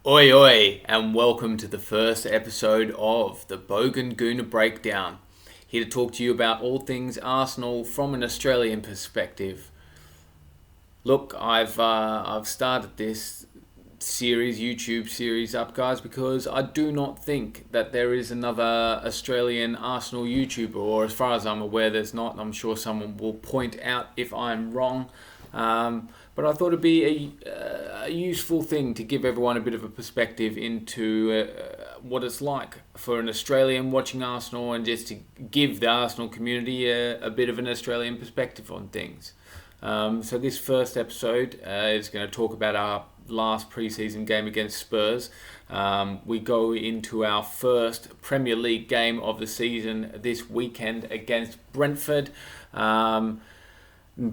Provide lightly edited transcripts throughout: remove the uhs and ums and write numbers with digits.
Oi oi, and welcome to the first episode of the Bogan Gooner Breakdown. Here to talk to you about all things Arsenal from an Australian perspective. Look, I've started this YouTube series up, guys, because I do not think that there is another Australian Arsenal YouTuber, or as far as I'm aware, there's not. I'm sure someone will point out if I'm wrong. But I thought it'd be a useful thing to give everyone a bit of a perspective into what it's like for an Australian watching Arsenal, and just to give the Arsenal community a bit of an Australian perspective on things. So this first episode is going to talk about our last preseason game against Spurs. We go into our first Premier League game of the season this weekend against Brentford.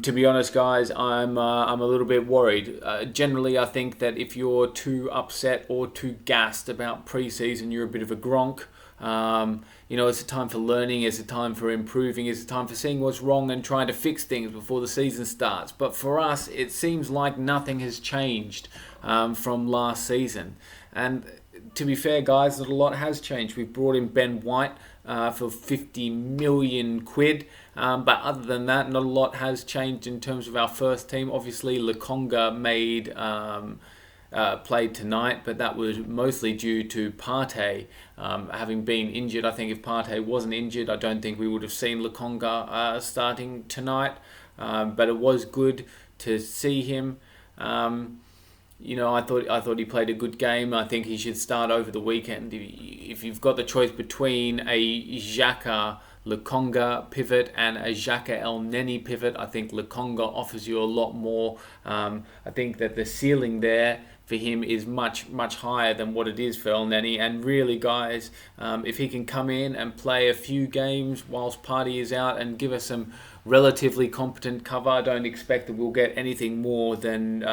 To be honest, guys, I'm a little bit worried. Generally, I think that if you're too upset or too gassed about pre-season, you're a bit of a gronk. It's a time for learning, it's a time for improving, it's a time for seeing what's wrong and trying to fix things before the season starts. But for us, it seems like nothing has changed from last season. And to be fair, guys, a lot has changed. We've brought in Ben White for 50 million quid. But other than that, not a lot has changed in terms of our first team. Obviously, Lokonga played tonight, but that was mostly due to Partey having been injured. I think if Partey wasn't injured, I don't think we would have seen Lokonga starting tonight. But it was good to see him. I thought he played a good game. I think he should start over the weekend. If you've got the choice between a Xhaka Lokonga pivot and a Xhaka El Neni pivot, I think Lokonga offers you a lot more. I think that the ceiling there for him is much, much higher than what it is for El Neni. And really, guys, if he can come in and play a few games whilst Partey is out and give us some relatively competent cover, I don't expect that we'll get anything more than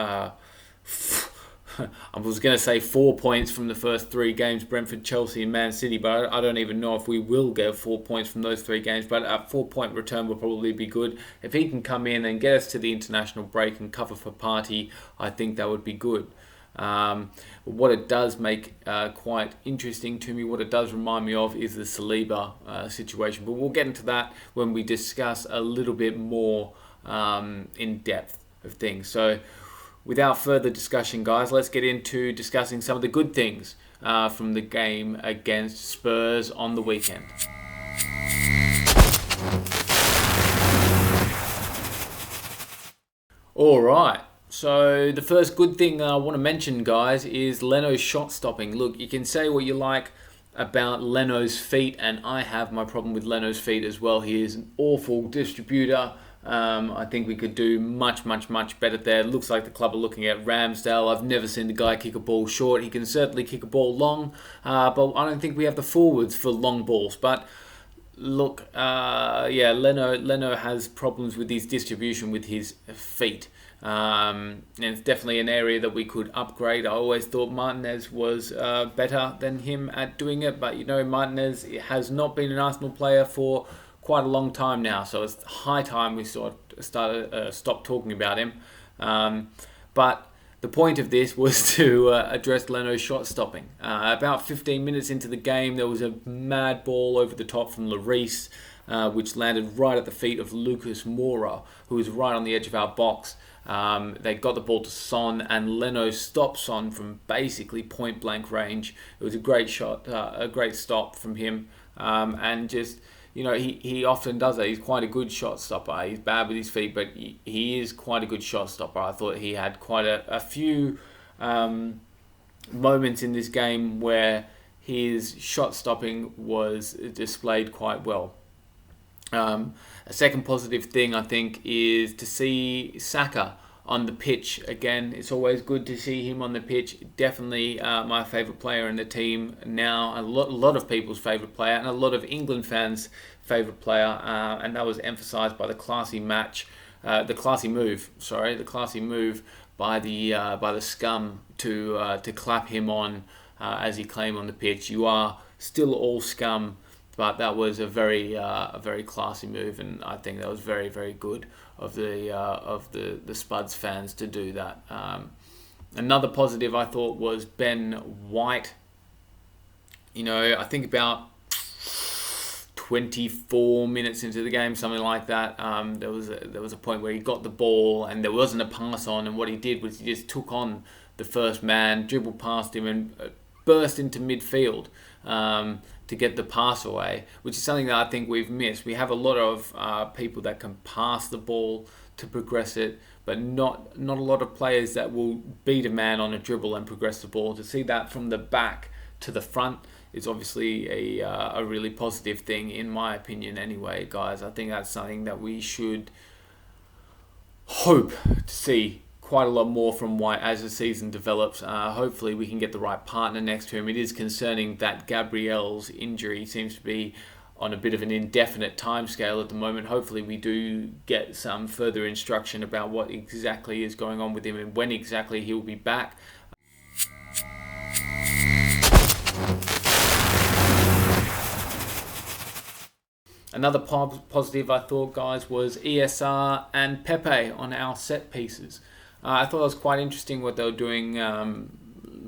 I was going to say 4 points from the first three games, Brentford, Chelsea and Man City, but I don't even know if we will get 4 points from those three games, but a 4-point return will probably be good. If he can come in and get us to the international break and cover for Partey, I think that would be good. What it does make quite interesting to me, what it does remind me of, is the Saliba situation, but we'll get into that when we discuss a little bit more in depth of things. So without further discussion, guys, let's get into discussing some of the good things from the game against Spurs on the weekend. Alright, so the first good thing I want to mention, guys, is Leno's shot stopping. Look, you can say what you like about Leno's feet, and I have my problem with Leno's feet as well. He is an awful distributor. I think we could do much, much, much better there. It looks like the club are looking at Ramsdale. I've never seen the guy kick a ball short. He can certainly kick a ball long, but I don't think we have the forwards for long balls. But look, Leno has problems with his distribution with his feet. And it's definitely an area that we could upgrade. I always thought Martinez was better than him at doing it, but Martinez has not been an Arsenal player for quite a long time now, so it's high time we stopped talking about him. But the point of this was to address Leno's shot stopping. About 15 minutes into the game, there was a mad ball over the top from Lloris, which landed right at the feet of Lucas Moura, who was right on the edge of our box. They got the ball to Son, and Leno stopped Son from basically point blank range. It was a great shot, a great stop from him, and just, he often does that. He's quite a good shot stopper. He's bad with his feet, but he is quite a good shot stopper. I thought he had quite a few moments in this game where his shot stopping was displayed quite well. A second positive thing, I think, is to see Saka on the pitch again. It's always good to see him on the pitch. Definitely my favourite player in the team now. A lot of people's favourite player, and a lot of England fans' favourite player. And that was emphasised by the classy move by the scum to clap him on as he came on the pitch. You are still all scum, but that was a very classy move, and I think that was very, very good of the Spuds fans to do that. Another positive I thought was Ben White. I think about 24 minutes into the game, something like that. There was a point where he got the ball and there wasn't a pass on, and what he did was he just took on the first man, dribbled past him, and burst into midfield to get the pass away, which is something that I think we've missed. We have a lot of people that can pass the ball to progress it, but not a lot of players that will beat a man on a dribble and progress the ball. To see that from the back to the front is obviously a really positive thing, in my opinion anyway, guys. I think that's something that we should hope to see quite a lot more from White as the season develops. Hopefully we can get the right partner next to him. It is concerning that Gabriel's injury seems to be on a bit of an indefinite timescale at the moment. Hopefully we do get some further instruction about what exactly is going on with him and when exactly he will be back. Another positive I thought, guys, was ESR and Pepe on our set pieces. I thought it was quite interesting what they were doing.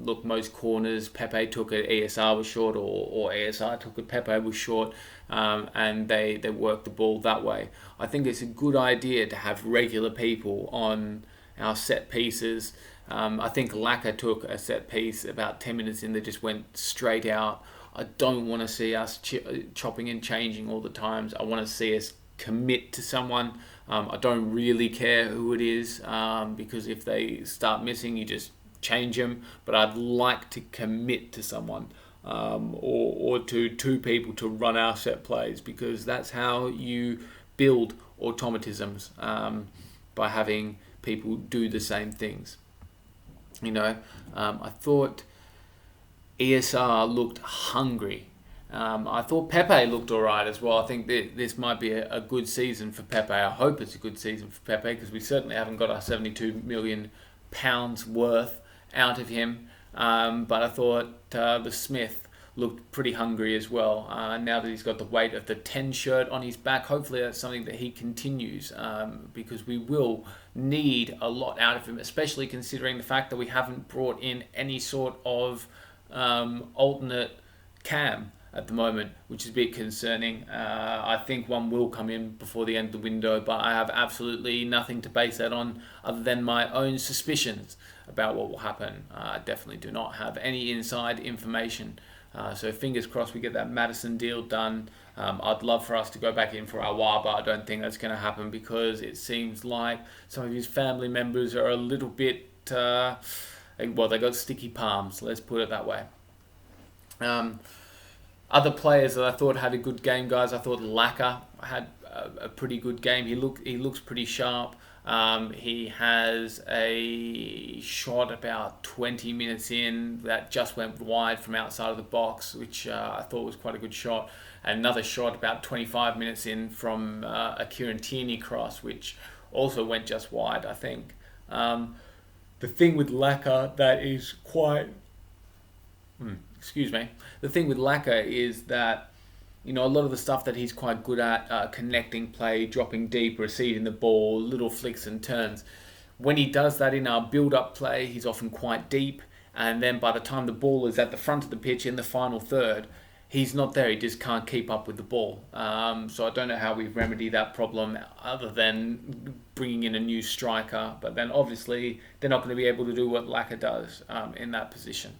Look, most corners Pepe took it, ESR was short, or ESR took it, Pepe was short, and they worked the ball that way. I think it's a good idea to have regular people on our set pieces. I think Laka took a set piece about 10 minutes in that just went straight out. I don't want to see us chopping and changing all the times. I want to see us commit to someone. I don't really care who it is, because if they start missing, you just change them. But I'd like to commit to someone, or to two people to run our set plays, because that's how you build automatisms, by having people do the same things. I thought ESR looked hungry. I thought Pepe looked alright as well. I think this might be a good season for Pepe. I hope it's a good season for Pepe, because we certainly haven't got our £72 million worth out of him. But I thought the Smith looked pretty hungry as well. Now that he's got the weight of the 10 shirt on his back, hopefully that's something that he continues, because we will need a lot out of him, especially considering the fact that we haven't brought in any sort of alternate cam at the moment, which is a bit concerning. I think one will come in before the end of the window, but I have absolutely nothing to base that on other than my own suspicions about what will happen. I definitely do not have any inside information. So fingers crossed we get that Madison deal done. I'd love for us to go back in for our but I don't think that's going to happen, because it seems like some of his family members are a little bit, they got sticky palms, let's put it that way. Other players that I thought had a good game, guys, I thought Laka had a pretty good game. He looks pretty sharp. He has a shot about 20 minutes in that just went wide from outside of the box, which I thought was quite a good shot. Another shot about 25 minutes in from a Kieran Tierney cross, which also went just wide, I think. The thing with Laka that is quite... The thing with Laka is that, a lot of the stuff that he's quite good at, connecting play, dropping deep, receiving the ball, little flicks and turns. When he does that in our build-up play, he's often quite deep. And then by the time the ball is at the front of the pitch in the final third, he's not there. He just can't keep up with the ball. So I don't know how we remedy that problem other than bringing in a new striker. But then obviously they're not going to be able to do what Laka does in that position.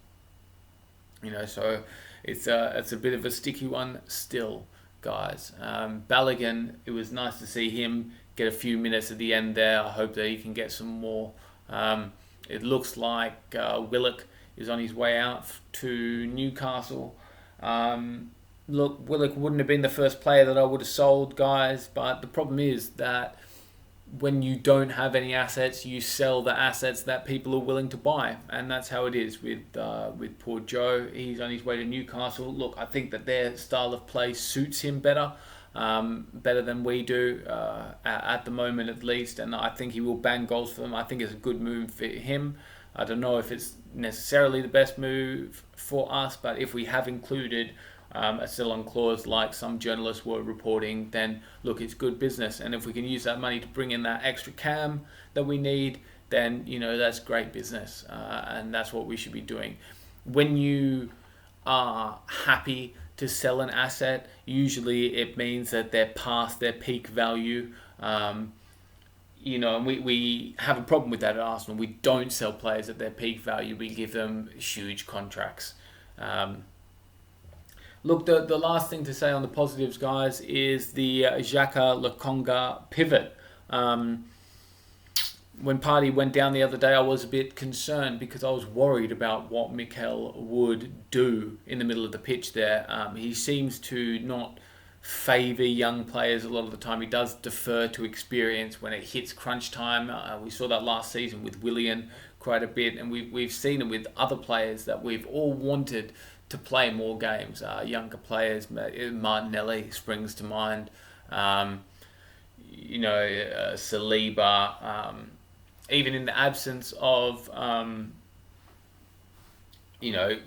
So it's a bit of a sticky one still, guys. Balogun, it was nice to see him get a few minutes at the end there. I hope that he can get some more. It looks like Willock is on his way out to Newcastle. Look, Willock wouldn't have been the first player that I would have sold, guys, but the problem is that when you don't have any assets, you sell the assets that people are willing to buy, and that's how it is with poor Joe. He's on his way to Newcastle. Look, I think that their style of play suits him better than we do at the moment, at least, and I think he will bang goals for them. I think it's a good move for him. I don't know if it's necessarily the best move for us, but if we have included a sell-on clause like some journalists were reporting, then look, it's good business. And if we can use that money to bring in that extra cam that we need, then that's great business, and that's what we should be doing. When you are happy to sell an asset, usually it means that they're past their peak value. And we have a problem with that at Arsenal. We don't sell players at their peak value. We give them huge contracts. Look, the last thing to say on the positives, guys, is the Xhaka Lokonga pivot. When Partey went down the other day, I was a bit concerned because I was worried about what Mikel would do in the middle of the pitch there. He seems to not favour young players a lot of the time. He does defer to experience when it hits crunch time. We saw that last season with Willian quite a bit, and we've seen it with other players that we've all wanted to play more games. Younger players, Martinelli springs to mind. Saliba. Even in the absence of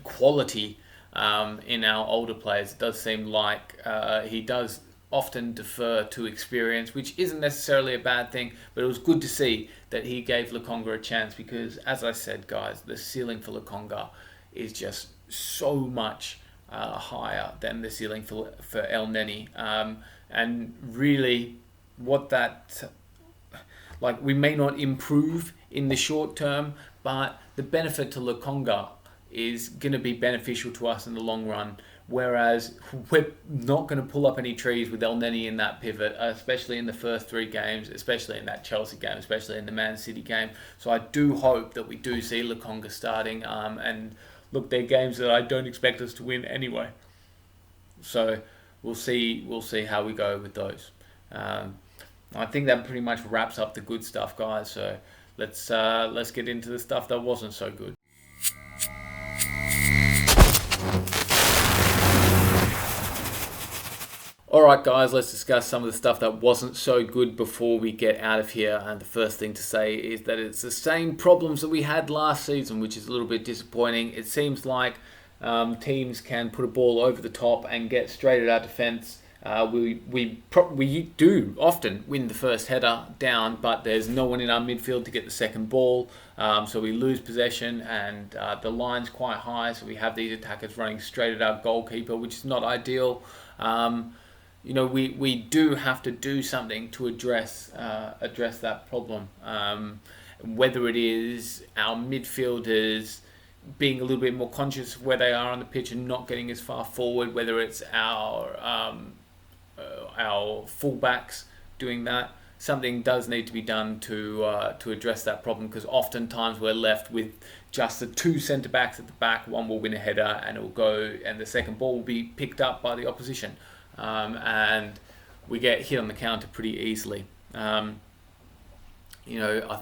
quality in our older players, it does seem like he does often defer to experience, which isn't necessarily a bad thing, but it was good to see that he gave Lokonga a chance because, as I said, guys, the ceiling for Lokonga is just so much higher than the ceiling for El Neni. And really, what that... we may not improve in the short term, but the benefit to Lokonga is going to be beneficial to us in the long run. Whereas we're not going to pull up any trees with El Neni in that pivot, especially in the first 3 games, especially in that Chelsea game, especially in the Man City game. So I do hope that we do see Lokonga starting. And look, they're games that I don't expect us to win anyway. So we'll see how we go with those. I think that pretty much wraps up the good stuff, guys. So let's get into the stuff that wasn't so good. Alright guys, let's discuss some of the stuff that wasn't so good before we get out of here. And the first thing to say is that it's the same problems that we had last season, which is a little bit disappointing. It seems like teams can put a ball over the top and get straight at our defence. We do often win the first header down, but there's no one in our midfield to get the second ball. So we lose possession, and the line's quite high, so we have these attackers running straight at our goalkeeper, which is not ideal. We do have to do something to address that problem. Whether it is our midfielders being a little bit more conscious of where they are on the pitch and not getting as far forward, whether it's our fullbacks doing that, something does need to be done to address that problem, because oftentimes we're left with just the 2 centre backs at the back. One will win a header and it will go, and the second ball will be picked up by the opposition, and we get hit on the counter pretty easily. I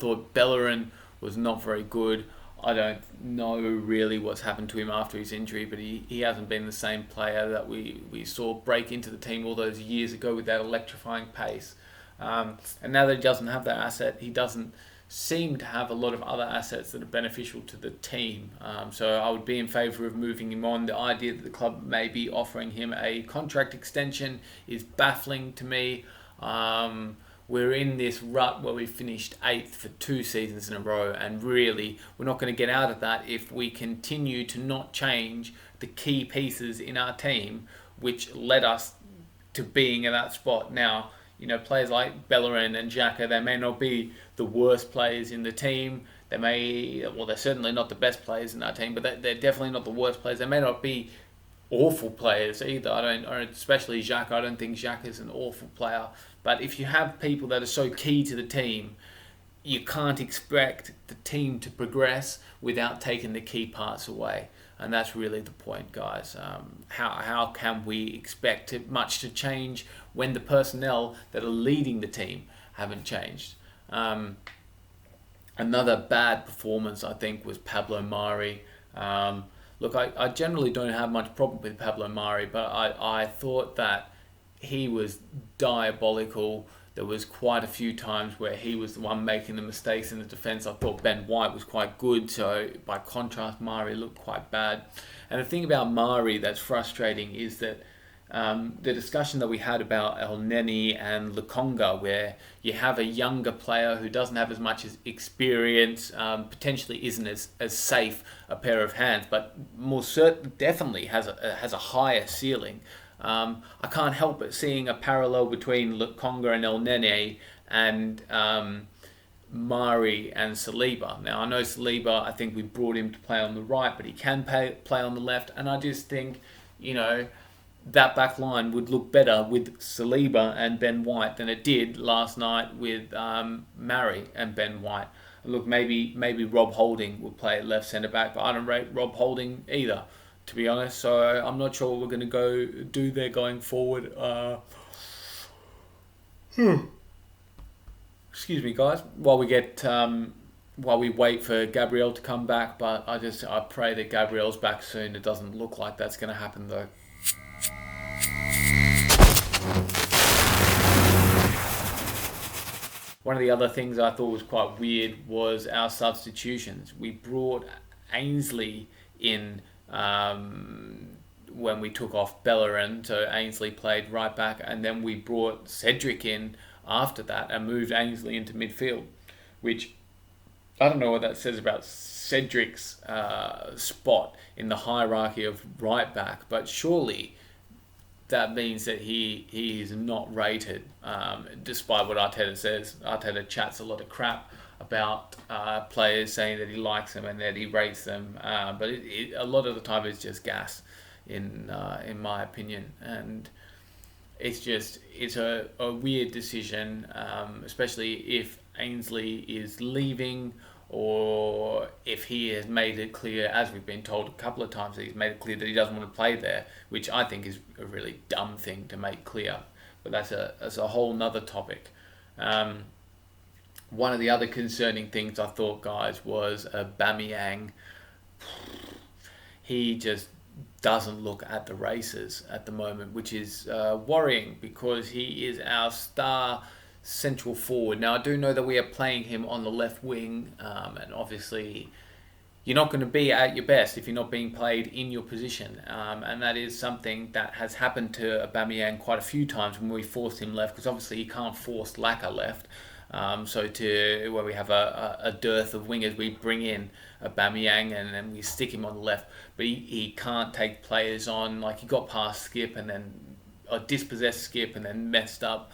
thought Bellerin was not very good. I don't know really what's happened to him after his injury, but he hasn't been the same player that we saw break into the team all those years ago with that electrifying pace. And now that he doesn't have that asset, he doesn't seem to have a lot of other assets that are beneficial to the team. So I would be in favour of moving him on. The idea that the club may be offering him a contract extension is baffling to me. We're in this rut where we finished 8th for 2 seasons in a row, and really we're not going to get out of that if we continue to not change the key pieces in our team which led us to being at that spot. Now, players like Bellerin and Xhaka, they may not be the worst players in the team. They're certainly not the best players in our team, but they're definitely not the worst players. They may not be awful players either. Especially Xhaka. I don't think Xhaka is an awful player. But if you have people that are so key to the team, you can't expect the team to progress without taking the key parts away. And that's really the point, guys. How can we expect much to change when the personnel that are leading the team haven't changed? Another bad performance, I think, was Pablo Mari. Look, I generally don't have much problem with Pablo Mari, but I thought that he was diabolical. There was quite a few times where he was the one making the mistakes in the defence. I thought Ben White was quite good, so by contrast, Mari looked quite bad. And the thing about Mari that's frustrating is that the discussion that we had about El Neni and Lukonga, where you have a younger player who doesn't have as much as experience, potentially isn't as safe a pair of hands, but more certain definitely has a higher ceiling. I can't help but seeing a parallel between Lukonga and El Nene and Mari and Saliba. Now, I know Saliba, I think we brought him to play on the right, but he can play on the left. And I just think, that back line would look better with Saliba and Ben White than it did last night with Mari and Ben White. Look, maybe Rob Holding will play at left centre back, but I don't rate Rob Holding either, to be honest. So I'm not sure what we're going to go do there going forward. Excuse me, guys. While we wait for Gabriel to come back, but I pray that Gabriel's back soon. It doesn't look like that's going to happen though. One of the other things I thought was quite weird was our substitutions. We brought Ainsley in when we took off Bellerin, so Ainsley played right back, and then we brought Cedric in after that and moved Ainsley into midfield, which I don't know what that says about Cedric's spot in the hierarchy of right back, but surely that means that he is not rated, despite what Arteta says. Arteta chats a lot of crap about players, saying that he likes them and that he rates them, but a lot of the time it's just gas, in my opinion, and it's a weird decision, especially if Ainsley is leaving, or if he has made it clear, as we've been told a couple of times, that he's made it clear that he doesn't want to play there, which I think is a really dumb thing to make clear. But that's a whole nother topic. One of the other concerning things I thought, guys, was Aubameyang. He just doesn't look at the races at the moment, which is worrying because he is our star central forward. Now, I do know that we are playing him on the left wing, and obviously you're not going to be at your best if you're not being played in your position, and that is something that has happened to Aubameyang quite a few times when we forced him left, because obviously you can't force Laka left. So where we have a dearth of wingers, we bring in Aubameyang and then we stick him on the left, but he can't take players on. Like, he got past Skip and then dispossessed Skip and then messed up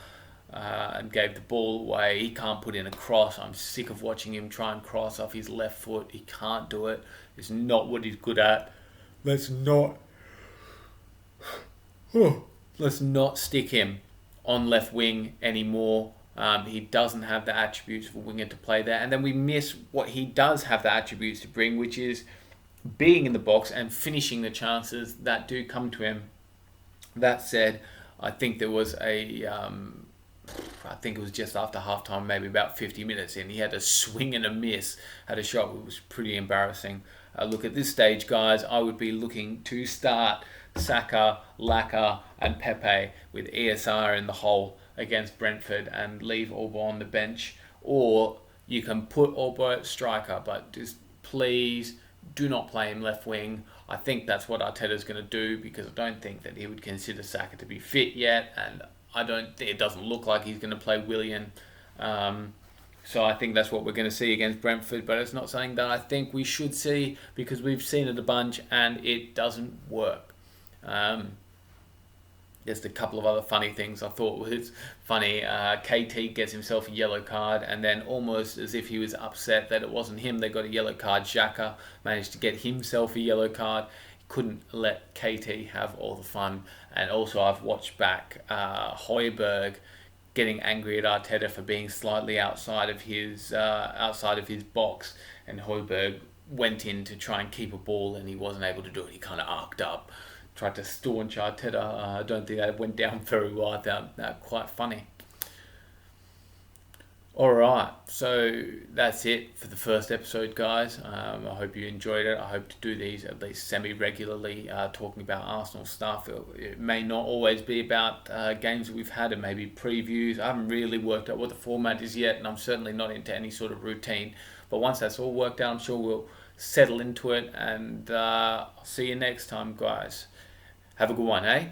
and gave the ball away. He can't put in a cross. I'm sick of watching him try and cross off his left foot. He can't do it. It's not what he's good at. Let's not stick him on left wing anymore. He doesn't have the attributes of a winger to play there. And then we miss what he does have the attributes to bring, which is being in the box and finishing the chances that do come to him. That said, I think there was I think it was just after halftime, maybe about 50 minutes in, he had a swing and a miss, had a shot which was pretty embarrassing. Look, at this stage, guys, I would be looking to start Saka, Laka and Pepe with ESR in the hole against Brentford and leave Orbo on the bench. Or you can put Orbo at striker, but just please do not play him left wing. I think that's what Arteta's going to do, because I don't think that he would consider Saka to be fit yet, and it doesn't look like he's going to play Willian. So I think that's what we're going to see against Brentford, but it's not something that I think we should see, because we've seen it a bunch and it doesn't work. Just a couple of other funny things I thought was funny. KT gets himself a yellow card, and then almost as if he was upset that it wasn't him, they got a yellow card. Xhaka managed to get himself a yellow card. Couldn't let KT have all the fun. And also, I've watched back Højbjerg getting angry at Arteta for being slightly outside of his box, and Højbjerg went in to try and keep a ball and he wasn't able to do it. He kind of arced up, tried to staunch Arteta. I don't think that went down very well. I found that quite funny. Alright, so that's it for the first episode, guys. I hope you enjoyed it. I hope to do these at least semi-regularly, talking about Arsenal stuff. It may not always be about games that we've had. It may be previews. I haven't really worked out what the format is yet, and I'm certainly not into any sort of routine. But once that's all worked out, I'm sure we'll settle into it, and I'll see you next time, guys. Have a good one, eh?